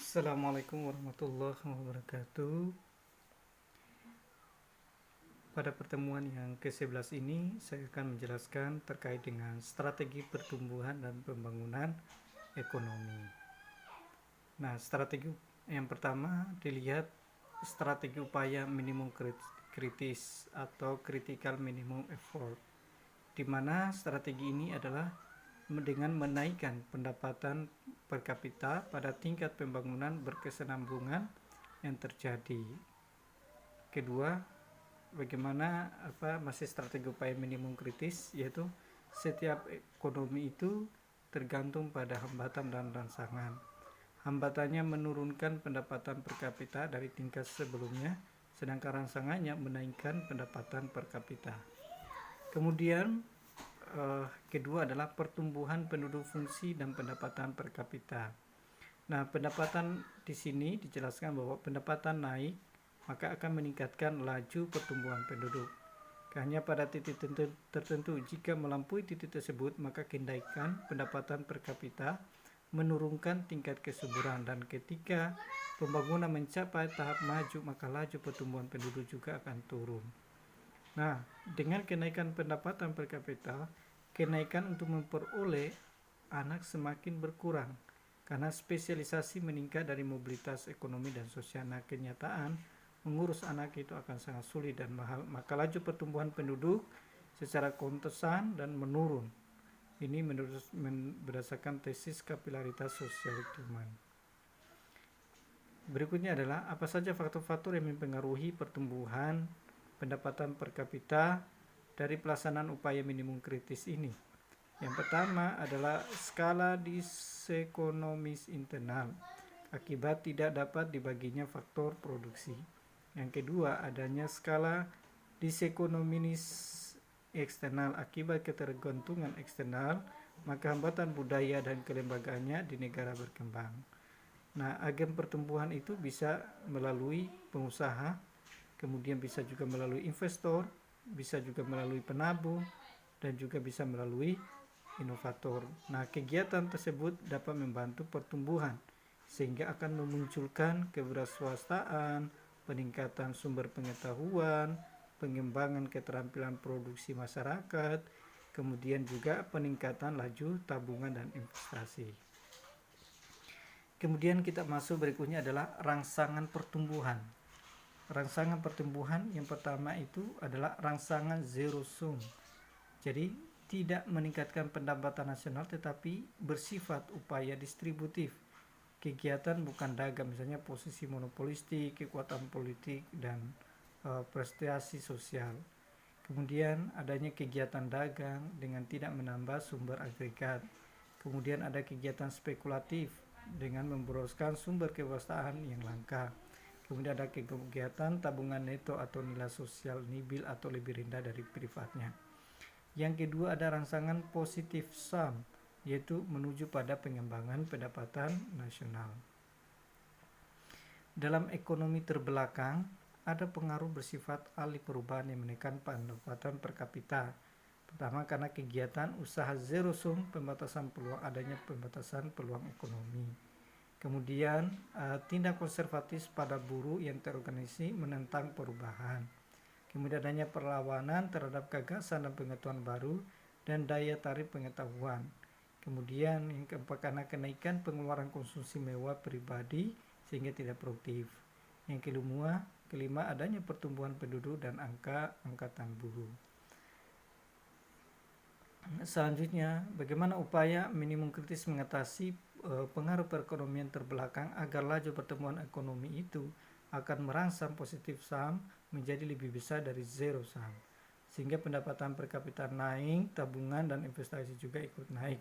Assalamualaikum warahmatullahi wabarakatuh. Pada pertemuan yang ke-11 ini, saya akan menjelaskan terkait dengan strategi pertumbuhan dan pembangunan ekonomi. Nah, strategi yang pertama dilihat strategi upaya minimum kritis atau critical minimum effort, di mana strategi ini adalah dengan menaikkan pendapatan per kapita pada tingkat pembangunan berkesinambungan yang terjadi. Kedua, bagaimana masih strategi upaya minimum kritis, yaitu setiap ekonomi itu tergantung pada hambatan dan rangsangan. Hambatannya menurunkan pendapatan per kapita dari tingkat sebelumnya, sedangkan rangsangannya menaikkan pendapatan per kapita. Kemudian kedua adalah pertumbuhan penduduk fungsi dan pendapatan per kapita. Nah, pendapatan di sini dijelaskan bahwa pendapatan naik maka akan meningkatkan laju pertumbuhan penduduk. Hanya pada titik tertentu, jika melampaui titik tersebut, maka kenaikan pendapatan per kapita menurunkan tingkat kesuburan, dan ketika pembangunan mencapai tahap maju, maka laju pertumbuhan penduduk juga akan turun. Nah, dengan kenaikan pendapatan per kapita, kenaikan untuk memperoleh anak semakin berkurang karena spesialisasi meningkat dari mobilitas ekonomi dan sosial. Nah, kenyataan mengurus anak itu akan sangat sulit dan mahal, maka laju pertumbuhan penduduk secara kontesan dan menurun. Ini berdasarkan tesis kapilaritas sosial Tuman. Berikutnya adalah apa saja faktor-faktor yang mempengaruhi pertumbuhan pendapatan per kapita dari pelaksanaan upaya minimum kritis ini. Yang pertama adalah skala disekonomis internal akibat tidak dapat dibaginya faktor produksi. Yang kedua, adanya skala disekonomis eksternal akibat ketergantungan eksternal, maka hambatan budaya dan kelembagaannya di negara berkembang. Nah, agen pertumbuhan itu bisa melalui pengusaha, kemudian bisa juga melalui investor, bisa juga melalui penabung, dan juga bisa melalui inovator. Nah, kegiatan tersebut dapat membantu pertumbuhan sehingga akan memunculkan kewirausahaan, peningkatan sumber pengetahuan, pengembangan keterampilan produksi masyarakat, kemudian juga peningkatan laju tabungan dan investasi. Kemudian kita masuk berikutnya adalah rangsangan pertumbuhan. Rangsangan pertumbuhan yang pertama itu adalah rangsangan zero sum. Jadi tidak meningkatkan pendapatan nasional tetapi bersifat upaya distributif. Kegiatan bukan dagang, misalnya posisi monopolistik, kekuatan politik, dan prestasi sosial. Kemudian adanya kegiatan dagang dengan tidak menambah sumber agregat. Kemudian ada kegiatan spekulatif dengan memboroskan sumber kekuasaan yang langka. Kemudian ada kegiatan tabungan neto atau nilai sosial nibil atau lebih rendah dari privatnya. Yang kedua ada rangsangan positif sum, yaitu menuju pada pengembangan pendapatan nasional. Dalam ekonomi terbelakang, ada pengaruh bersifat alih perubahan yang menekan pendapatan per kapita. Pertama, karena kegiatan usaha zero sum, adanya pembatasan peluang ekonomi. Kemudian, tindak konservatif pada buruh yang terorganisasi menentang perubahan. Kemudian adanya perlawanan terhadap gagasan dan pengetahuan baru dan daya tarik pengetahuan. Kemudian yang keempat, karena kenaikan pengeluaran konsumsi mewah pribadi sehingga tidak produktif. Yang kelima adanya pertumbuhan penduduk dan angka angkatan buruh. Selanjutnya, bagaimana upaya minimum kritis mengatasi pengaruh perekonomian terbelakang agar laju pertumbuhan ekonomi itu akan merangsang positif sum menjadi lebih besar dari zero sum, sehingga pendapatan per kapita naik, tabungan dan investasi juga ikut naik,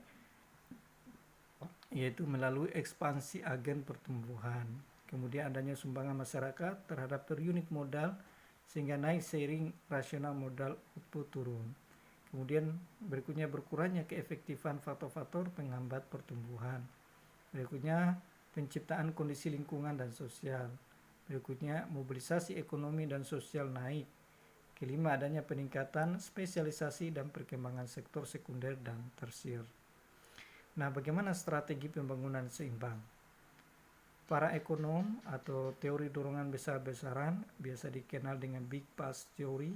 yaitu melalui ekspansi agen pertumbuhan. Kemudian adanya sumbangan masyarakat terhadap per unit modal sehingga naik seiring rasional modal output turun. Kemudian berikutnya berkurangnya keefektifan faktor-faktor penghambat pertumbuhan. Berikutnya penciptaan kondisi lingkungan dan sosial. Berikutnya mobilisasi ekonomi dan sosial naik. Kelima, adanya peningkatan spesialisasi dan perkembangan sektor sekunder dan tersier. Nah, bagaimana strategi pembangunan seimbang? para ekonom atau teori dorongan besar-besaran, biasa dikenal dengan Big Past Theory,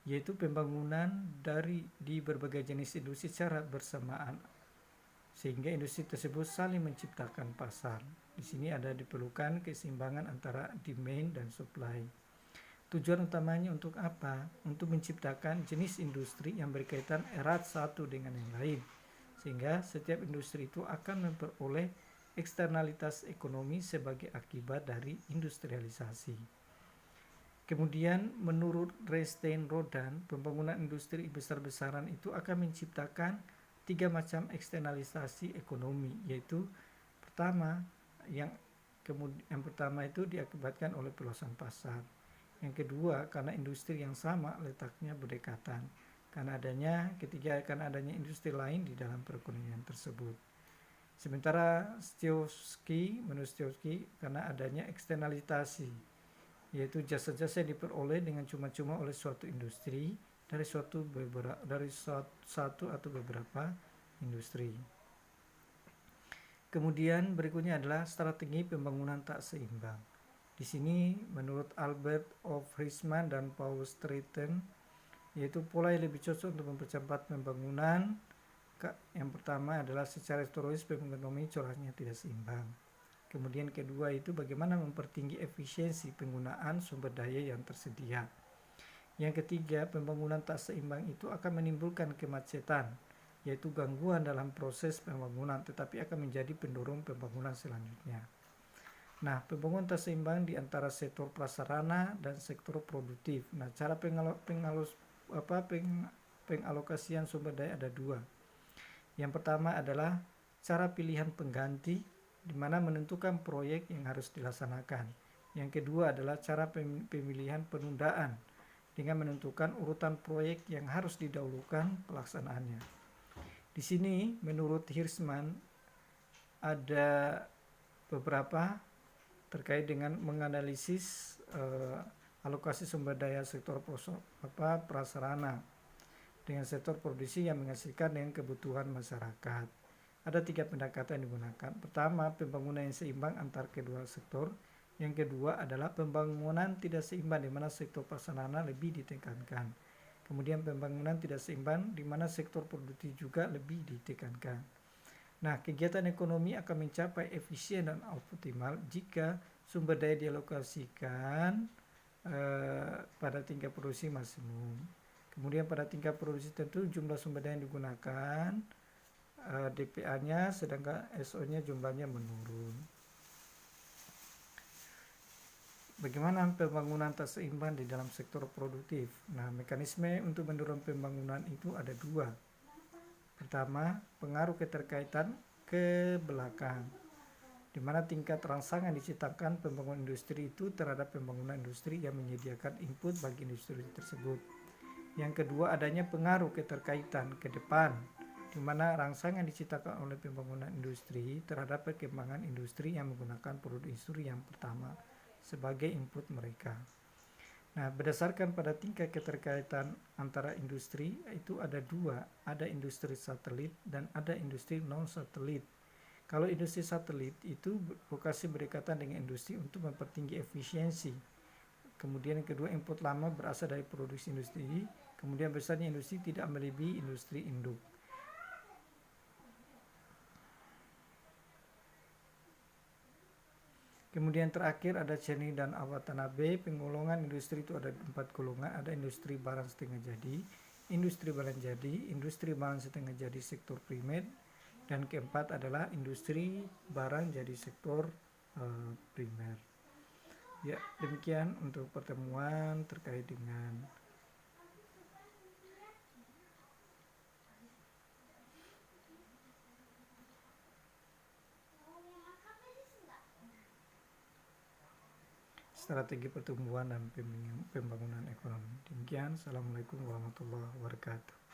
yaitu pembangunan di berbagai jenis industri secara bersamaan, sehingga industri tersebut saling menciptakan pasar. Di sini ada diperlukan keseimbangan antara demand dan supply. Tujuan utamanya untuk apa? Untuk menciptakan jenis industri yang berkaitan erat satu dengan yang lain, sehingga setiap industri itu akan memperoleh eksternalitas ekonomi sebagai akibat dari industrialisasi. Kemudian menurut Reinstein Rodan, pembangunan industri besar-besaran itu akan menciptakan 3 macam eksternalisasi ekonomi, yaitu yang pertama itu diakibatkan oleh peluasan pasar. Yang kedua, karena industri yang sama letaknya berdekatan. Ketiga, karena adanya industri lain di dalam perekonomian tersebut. Sementara menurut Stokowski, karena adanya eksternalisasi, yaitu jasa-jasa yang diperoleh dengan cuma-cuma oleh suatu industri dari satu atau beberapa industri. Kemudian berikutnya adalah strategi pembangunan tak seimbang. Di sini menurut Albert O. Friesman dan Paul Stratton, yaitu pola yang lebih cocok untuk mempercepat pembangunan. Yang pertama adalah secara historis ekonomi coraknya tidak seimbang. Kemudian kedua itu bagaimana mempertinggi efisiensi penggunaan sumber daya yang tersedia. Yang ketiga, pembangunan tak seimbang itu akan menimbulkan kemacetan, yaitu gangguan dalam proses pembangunan, tetapi akan menjadi pendorong pembangunan selanjutnya. Nah, pembangunan tak seimbang di antara sektor prasarana dan sektor produktif. Nah, cara pengalokasian sumber daya ada 2. Yang pertama adalah cara pilihan pengganti, di mana menentukan proyek yang harus dilaksanakan. Yang kedua adalah cara pemilihan penundaan, dengan menentukan urutan proyek yang harus didahulukan pelaksanaannya. Di sini menurut Hirschman ada beberapa terkait dengan menganalisis alokasi sumber daya sektor prasarana dengan sektor produksi yang menghasilkan dengan kebutuhan masyarakat. Ada 3 pendekatan yang digunakan. Pertama, pembangunan yang seimbang antar kedua sektor. Yang kedua adalah pembangunan tidak seimbang di mana sektor prasarana lebih ditekankan. Kemudian pembangunan tidak seimbang di mana sektor produktif juga lebih ditekankan. Nah, kegiatan ekonomi akan mencapai efisien dan optimal jika sumber daya dialokasikan pada tingkat produksi maksimum. Kemudian pada tingkat produksi tentu jumlah sumber daya yang digunakan DPA-nya, sedangkan SO-nya jumlahnya menurun. Bagaimana pembangunan tak seimbang di dalam sektor produktif? Nah, mekanisme untuk mendorong pembangunan itu ada 2. Pertama, pengaruh keterkaitan ke belakang, di mana tingkat rangsangan diciptakan pembangunan industri itu terhadap pembangunan industri yang menyediakan input bagi industri tersebut. Yang kedua, adanya pengaruh keterkaitan ke depan, di mana rangsangan diciptakan oleh pembangunan industri terhadap perkembangan industri yang menggunakan produk industri yang pertama sebagai input mereka. Nah, berdasarkan pada tingkat keterkaitan antara industri itu ada 2, ada industri satelit dan ada industri non-satelit. Kalau industri satelit itu lokasi berdekatan dengan industri untuk mempertinggi efisiensi. Kemudian yang kedua, input lama berasal dari produksi industri. Kemudian besarnya industri tidak melebihi industri induk. Kemudian terakhir ada Cheney dan Awatanabe. Penggolongan industri itu ada 4 golongan. Ada industri barang setengah jadi, industri barang jadi, industri barang setengah jadi sektor primer, dan keempat adalah industri barang jadi sektor primer. Ya, demikian untuk pertemuan terkait dengan strategi pertumbuhan dan pembangunan ekonomi. Demikian, Assalamualaikum warahmatullahi wabarakatuh.